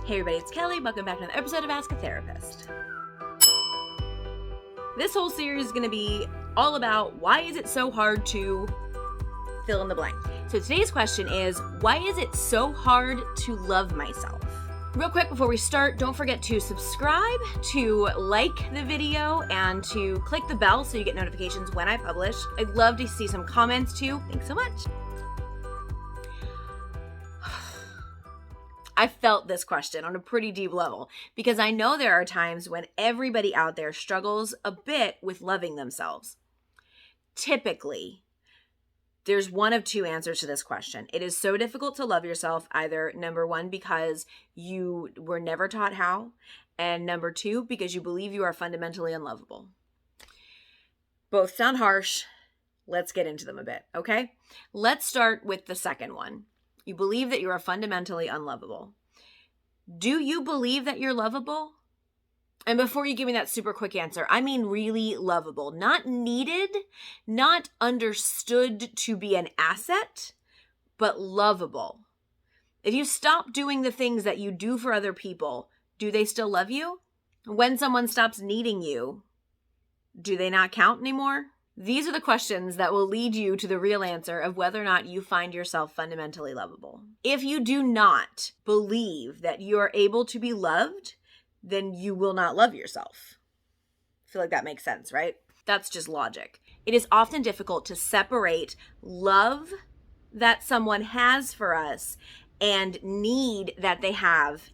Hey everybody, it's Kelly. Welcome back to another episode of Ask a Therapist. This whole series is going to be all about why is it so hard to fill in the blank. So today's question is, why is it so hard to love myself? Real quick before we start, don't forget to subscribe, to like the video, and to click the bell so you get notifications when I publish. I'd love to see some comments too. Thanks so much. I felt this question on a pretty deep level because I know there are times when everybody out there struggles a bit with loving themselves. Typically, there's one of two answers to this question. It is so difficult to love yourself, either number one, because you were never taught how, and number two, because you believe you are fundamentally unlovable. Both sound harsh. Let's get into them a bit, okay? Let's start with the second one. You believe that you are fundamentally unlovable. Do you believe that you're lovable? And before you give me that super quick answer, I mean really lovable. Not needed, not understood to be an asset, but lovable. If you stop doing the things that you do for other people, do they still love you? When someone stops needing you, do they not count anymore? These are the questions that will lead you to the real answer of whether or not you find yourself fundamentally lovable. If you do not believe that you are able to be loved, then you will not love yourself. I feel like that makes sense, right? That's just logic. It is often difficult to separate love that someone has for us and need that they have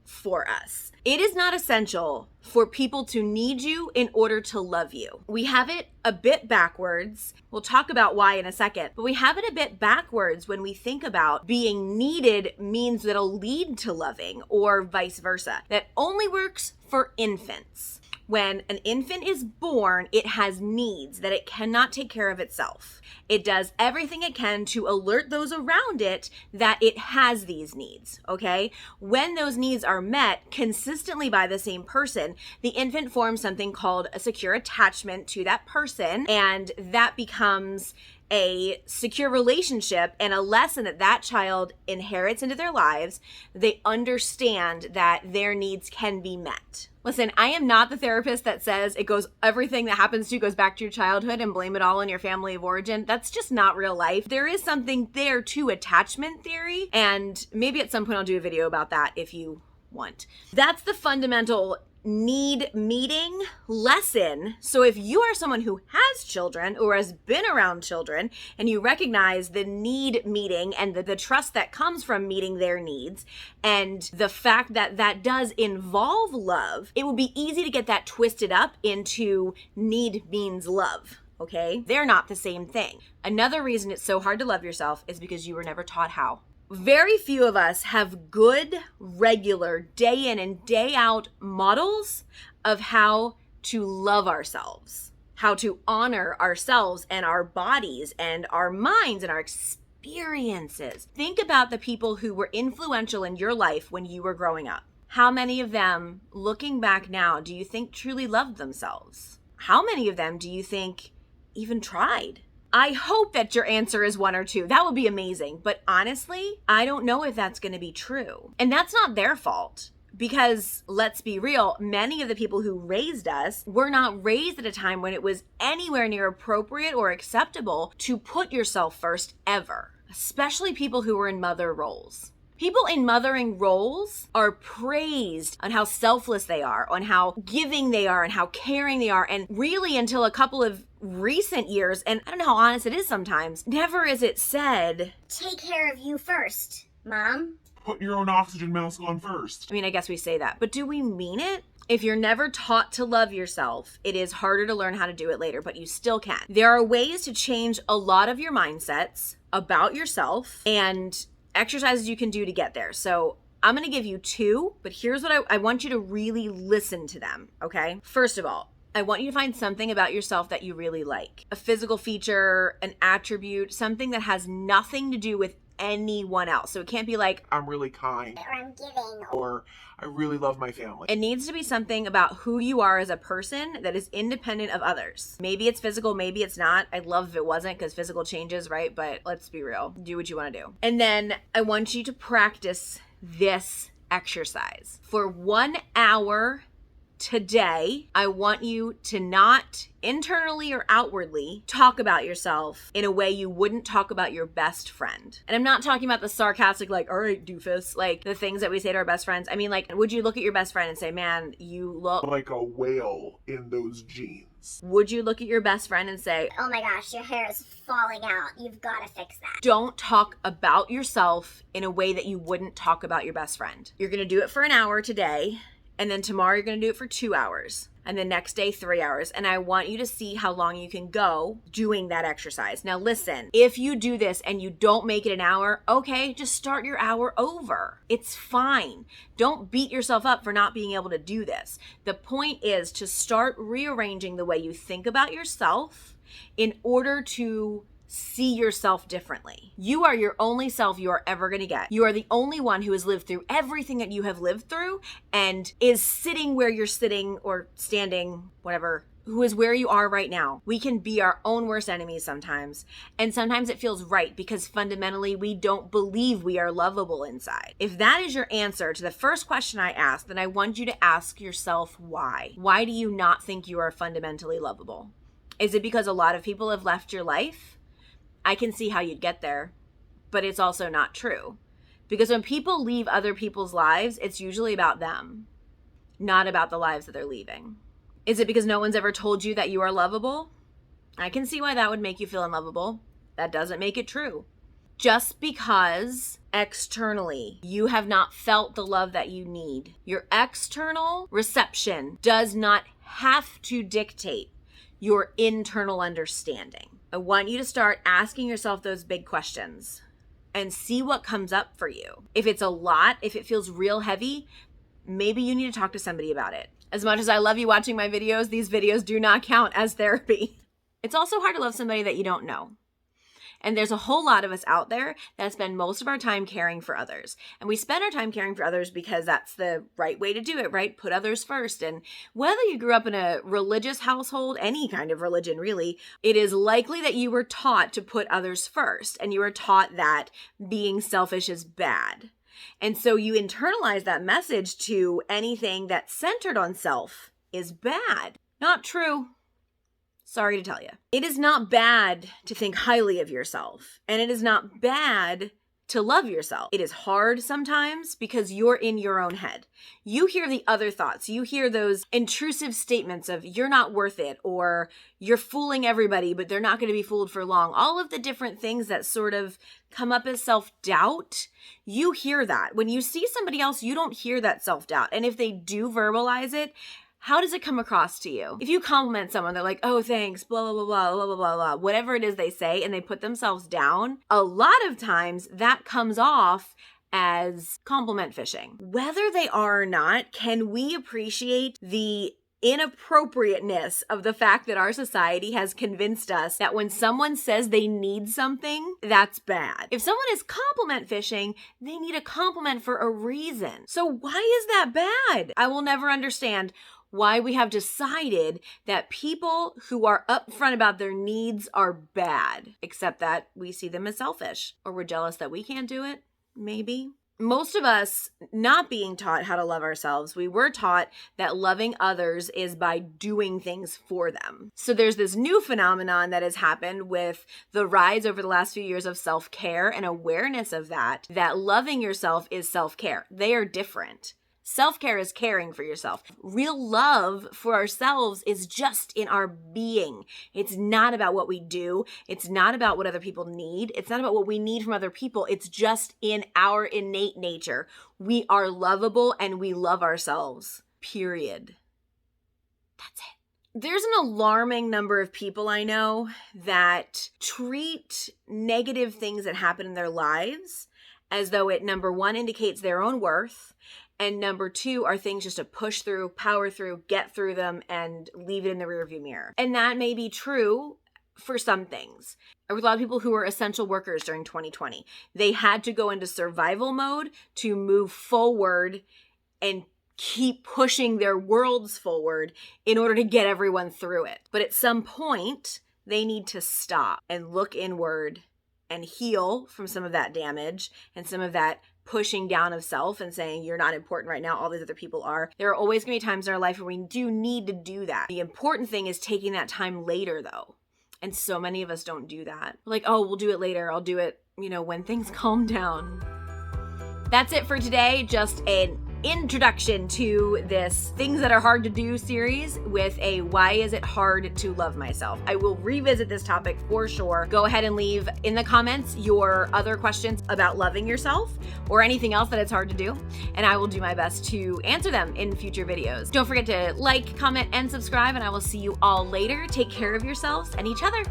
for us. It is not essential for people to need you in order to love you. We have it a bit backwards. We'll talk about why in a second, but we have it a bit backwards when we think about being needed means that it'll lead to loving or vice versa. That only works for infants. When an infant is born, it has needs that it cannot take care of itself. It does everything it can to alert those around it that it has these needs, okay? When those needs are met consistently by the same person, the infant forms something called a secure attachment to that person, and that becomes a secure relationship and a lesson that that child inherits into their lives. They understand that their needs can be met. Listen, I am not the therapist that says everything that happens to you goes back to your childhood and blame it all on your family of origin. That's just not real life. There is something there to attachment theory, and maybe at some point I'll do a video about that if you want. That's the fundamental need meeting lesson. So if you are someone who has children or has been around children and you recognize the need meeting and the trust that comes from meeting their needs and the fact that that does involve love, it will be easy to get that twisted up into need means love. Okay? They're not the same thing. Another reason it's so hard to love yourself is because you were never taught how. Very few of us have good, regular, day in and day out models of how to love ourselves, how to honor ourselves and our bodies and our minds and our experiences. Think about the people who were influential in your life when you were growing up. How many of them, looking back now, do you think truly loved themselves? How many of them do you think even tried? I hope that your answer is one or two. That would be amazing. But honestly, I don't know if that's going to be true. And that's not their fault. Because let's be real, many of the people who raised us were not raised at a time when it was anywhere near appropriate or acceptable to put yourself first ever. Especially people who were in mother roles. People in mothering roles are praised on how selfless they are, on how giving they are, and how caring they are. And really until a couple of recent years, and I don't know how honest it is sometimes, never is it said, take care of you first, Mom. Put your own oxygen mask on first. I mean, I guess we say that, but do we mean it? If you're never taught to love yourself, it is harder to learn how to do it later, but you still can. There are ways to change a lot of your mindsets about yourself and exercises you can do to get there. So I'm going to give you two, but here's what I want you to really listen to them, okay? First of all, I want you to find something about yourself that you really like. A physical feature, an attribute, something that has nothing to do with anyone else. So it can't be like, I'm really kind, Or I'm giving. or I really love my family. it needs to be something about who you are as a person that is independent of others. Maybe it's physical, maybe it's not. I'd love if it wasn't because physical changes, right? But let's be real. Do what you want to do. And then I want you to practice this exercise. For 1 hour today, I want you to not internally or outwardly talk about yourself in a way you wouldn't talk about your best friend. And I'm not talking about the sarcastic, like, all right, doofus, like the things that we say to our best friends. I mean, like, would you look at your best friend and say, man, you look Like a whale in those jeans. Would you look at your best friend and say, Oh my gosh, your hair is falling out. You've got to fix that. don't talk about yourself in a way that you wouldn't talk about your best friend. You're going to do it for an hour today, and then tomorrow you're going to do it for 2 hours, and the next day 3 hours. And I want you to see how long you can go doing that exercise. Now listen, if you do this and you don't make it an hour, okay, just start your hour over. It's fine. Don't beat yourself up for not being able to do this. The point is to start rearranging the way you think about yourself in order to see yourself differently. You are your only self you are ever going to get. You are the only one who has lived through everything that you have lived through and is sitting where you're sitting or standing, whatever, who is where you are right now. We can be our own worst enemies sometimes. And sometimes it feels right because fundamentally we don't believe we are lovable inside. If that is your answer to the first question I asked, then I want you to ask yourself why. Why do you not think you are fundamentally lovable? Is it because a lot of people have left your life? I can see how you'd get there, but it's also not true. Because when people leave other people's lives, it's usually about them, not about the lives that they're leaving. Is it because no one's ever told you that you are lovable? I can see why that would make you feel unlovable. That doesn't make it true. Just because externally you have not felt the love that you need, your external reception does not have to dictate your internal understanding. I want you to start asking yourself those big questions and see what comes up for you. If it's a lot, if it feels real heavy, maybe you need to talk to somebody about it. As much as I love you watching my videos, these videos do not count as therapy. It's also hard to love somebody that you don't know. And there's a whole lot of us out there that spend most of our time caring for others. And we spend our time caring for others because that's the right way to do it, right? Put others first. And whether you grew up in a religious household, any kind of religion really, it is likely that you were taught to put others first. And you were taught that being selfish is bad. And so you internalize that message to anything that's centered on self is bad. Not true. Sorry to tell you. It is not bad to think highly of yourself, and it is not bad to love yourself. It is hard sometimes because you're in your own head. You hear the other thoughts. You hear those intrusive statements of you're not worth it, or you're fooling everybody, but they're not going to be fooled for long. All of the different things that sort of come up as self-doubt, you hear that. When you see somebody else, you don't hear that self-doubt. And if they do verbalize it, how does it come across to you? If you compliment someone, they're like, oh, thanks, blah, blah, blah, blah, blah, blah, blah, whatever it is they say, and they put themselves down, a lot of times that comes off as compliment fishing. Whether they are or not, can we appreciate the inappropriateness of the fact that our society has convinced us that when someone says they need something, that's bad. If someone is compliment fishing, they need a compliment for a reason. So why is that bad? I will never understand why we have decided that people who are upfront about their needs are bad, except that we see them as selfish, or we're jealous that we can't do it, maybe. Most of us not being taught how to love ourselves, we were taught that loving others is by doing things for them. So there's this new phenomenon that has happened with the rise over the last few years of self-care and awareness of that loving yourself is self-care. They are different. Self-care is caring for yourself. Real love for ourselves is just in our being. It's not about what we do. It's not about what other people need. It's not about what we need from other people. It's just in our innate nature. We are lovable and we love ourselves. Period. That's it. There's an alarming number of people I know that treat negative things that happen in their lives as though it, number one, indicates their own worth, and number two are things just to push through, power through, get through them, and leave it in the rearview mirror. And that may be true for some things. There were a lot of people who were essential workers during 2020. They had to go into survival mode to move forward and keep pushing their worlds forward in order to get everyone through it. But at some point, they need to stop and look inward and heal from some of that damage and some of that pushing down of self and saying you're not important right now, all these other people are. There are always going to be times in our life where we do need to do that. The important thing is taking that time later though. And so many of us don't do that. Like, oh, we'll do it later. I'll do it, when things calm down. That's it for today. Just an introduction to this Things That Are Hard to Do series with a why is it hard to love myself. I will revisit this topic for sure. Go ahead and leave in the comments your other questions about loving yourself or anything else that it's hard to do, and I will do my best to answer them in future videos. Don't forget to like, comment, and subscribe, and I will see you all later. Take care of yourselves and each other.